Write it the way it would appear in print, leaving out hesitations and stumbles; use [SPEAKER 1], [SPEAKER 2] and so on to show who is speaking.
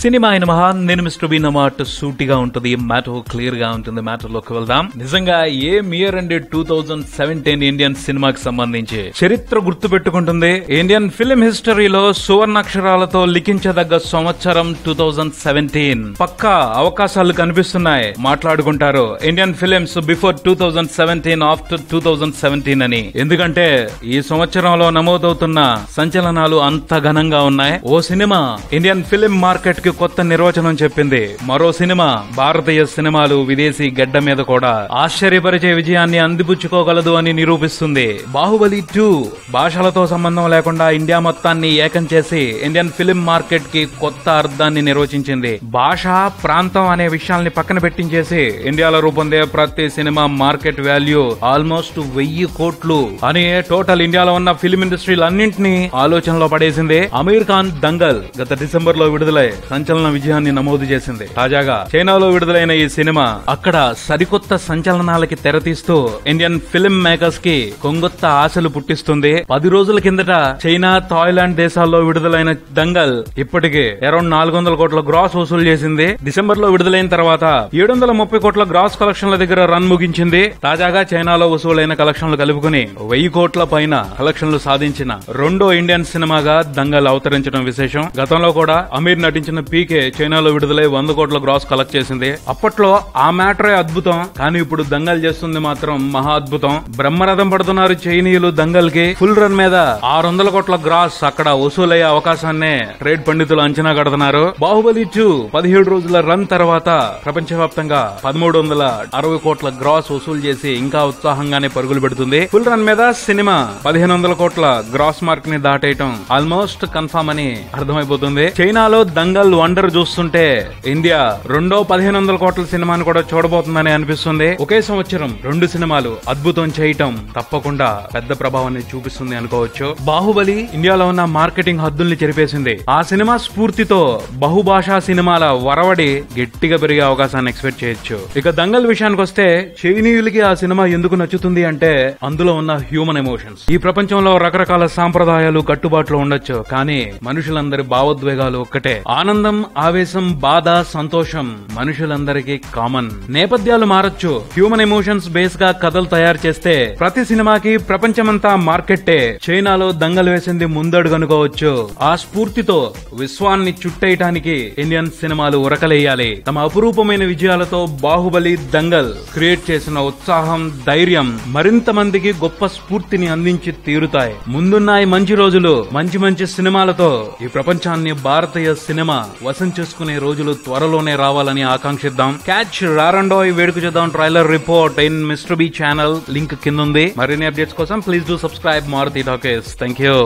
[SPEAKER 1] Cinema అయిన మహా నేను మిస్టర్ బీన్ మాట సూటిగా ఉంటుంది, మ్యాటర్ క్లియర్ గా ఉంటుంది. మ్యాటర్ లోకి వెళ్దాం. నిజంగా ఏ ఇయర్ అండి 2017 ఇండియన్ సినిమాకి సంబంధించి చరిత్ర గుర్తు పెట్టుకుంటుంది. ఇండియన్ ఫిల్మ్ హిస్టరీలో సువర్ణాక్షరాలతో లిఖించదగ్గ సంవత్సరం 2017. పక్కా అవకాశాలు కనిపిస్తున్నాయి, మాట్లాడుకుంటారు ఇండియన్ ఫిలిమ్స్ బిఫోర్ 2017, ఆఫ్టర్ 2017 అని. ఎందుకంటే ఈ సంవత్సరంలో నమోదవుతున్న సంచలనాలు అంత ఘనంగా ఉన్నాయి. ఓ సినిమా ఇండియన్ ఫిలిం మార్కెట్ కి కొత్త నిర్వచనం చెప్పింది. మరో సినిమా భారతీయ సినిమాలు విదేశీ గడ్డ మీద కూడా ఆశ్చర్యపరిచే విజయాన్ని అందిపుచ్చుకోగలదు అని నిరూపిస్తుంది. బాహుబలి 2 భాషలతో సంబంధం లేకుండా ఇండియా మొత్తాన్ని ఏకం చేసి ఇండియన్ ఫిలిం మార్కెట్ కి కొత్త అర్థాన్ని నిర్వచించింది. భాష, ప్రాంతం అనే విషయాల్ని పక్కన పెట్టించేసి ఇండియాలో రూపొందే ప్రతి సినిమా మార్కెట్ వాల్యూ ఆల్మోస్ట్ 1000 కోట్లు అని టోటల్ ఇండియాలో ఉన్న ఫిలిం ఇండస్ట్రీలన్నింటినీ ఆలోచనలో పడేసింది. అమీర్ ఖాన్ దంగల్ గత డిసెంబర్ లో విడుదలై సంచలన విజయాన్ని నమోదు చేసింది. తాజాగా చైనాలో విడుదలైన ఈ సినిమా అక్కడ సరికొత్త సంచలనాలకి తెరతీస్తూ ఇండియన్ ఫిల్మ్ మేకర్స్ కి కొంగొత్త ఆశలు పుట్టిస్తుంది. 10 రోజుల కిందట చైనా, థాయిలాండ్ దేశాల్లో విడుదలైన దంగల్ ఇప్పటికే అరౌండ్ 400 కోట్ల గ్రాస్ వసూలు చేసింది. డిసెంబర్ లో విడుదలైన తర్వాత 730 కోట్ల గ్రాస్ కలెక్షన్ల దగ్గర రన్ ముగించింది. తాజాగా చైనాలో వసూలైన కలెక్షన్లు కలుపుకుని 1000 కోట్ల పైన కలెక్షన్లు సాధించిన రెండో ఇండియన్ సినిమాగా దంగల్ అవతరించడం విశేషం. గతంలో కూడా అమీర్ నటించిన పీకే చైనాలో విడుదలై 100 కోట్ల గ్రాస్ కలెక్ట్ చేసింది. అప్పట్లో ఆ మ్యాటరే అద్భుతం, కానీ ఇప్పుడు దంగల్ చేస్తుంది మాత్రం మహా అద్భుతం. బ్రహ్మరథం పడుతున్నారు చైనీయులు దంగల్ కి. ఫుల్ రన్ మీద 600 కోట్ల గ్రాస్ అక్కడ వసూలయ్యే అవకాశాన్నే ట్రేడ్ పండితులు అంచనా కడుతున్నారు. బాహుబలి 2 17 రోజుల రన్ తర్వాత ప్రపంచవ్యాప్తంగా 1360 కోట్ల గ్రాస్ వసూలు చేసి ఇంకా ఉత్సాహంగానే పరుగులు పెడుతుంది. ఫుల్ రన్ మీద సినిమా 1500 కోట్ల గ్రాస్ మార్క్ ని దాటేయటం ఆల్మోస్ట్ కన్ఫర్మ్ అని అర్థమైపోతుంది. చైనాలో దంగల్ వండర్ చూస్తుంటే ఇండియా రెండో 1500 కోట్ల సినిమాను కూడా చూడబోతుందని అనిపిస్తుంది. ఒకే సంవత్సరం 2 సినిమాలు అద్భుతం చేయటం తప్పకుండా పెద్ద ప్రభావాన్ని చూపిస్తుంది అనుకోవచ్చు. బాహుబలి ఇండియాలో ఉన్న మార్కెటింగ్ హద్దుల్ని చెరిపేసింది. ఆ సినిమా స్ఫూర్తితో బహుభాషా సినిమాల వరవడి గట్టిగా పెరిగే అవకాశాన్ని ఎక్స్పెక్ట్ చేయొచ్చు. ఇక దంగల్ విషయానికి వస్తే చైనీయులకి ఆ సినిమా ఎందుకు నచ్చుతుంది అంటే అందులో ఉన్న హ్యూమన్ ఎమోషన్స్. ఈ ప్రపంచంలో రకరకాల సాంప్రదాయాలు, కట్టుబాట్లు ఉండొచ్చు, కానీ మనుషులందరి భావోద్వేగాలు ఒక్కటే. ఆనందం, ఆవేశం, బాధ, సంతోషం మనుషులందరికీ కామన్. నేపథ్యాలు మారొచ్చు, హ్యూమన్ ఎమోషన్స్ బేస్ గా కథలు తయారు చేస్తే ప్రతి సినిమాకి ప్రపంచమంతా మార్కెట్టే. చైనాలో దంగల్ వేసింది ముందడుగనుకోవచ్చు. ఆ స్ఫూర్తితో విశ్వాన్ని చుట్టేయటానికి ఇండియన్ సినిమాలు ఉరకలేయాలి. తమ అపురూపమైన విజయాలతో బాహుబలి, దంగల్ క్రియేట్ చేసిన ఉత్సాహం, ధైర్యం మరింత మందికి గొప్ప స్ఫూర్తిని అందించి తీరుతాయి. ముందున్నాయి మంచి రోజులు. మంచి మంచి సినిమాలతో ఈ ప్రపంచాన్ని భారతీయ సినిమా వశం చేసుకునే రోజులు త్వరలోనే రావాలని ఆకాంక్షిద్దాం. క్యాచ్ రారండోయ్ వేడుక చేద్దాం trailer report in mister B channel. Link కింద ఉంది. మరిన్ని అప్డేట్స్ కోసం please do subscribe Maruti talkies. Thank you.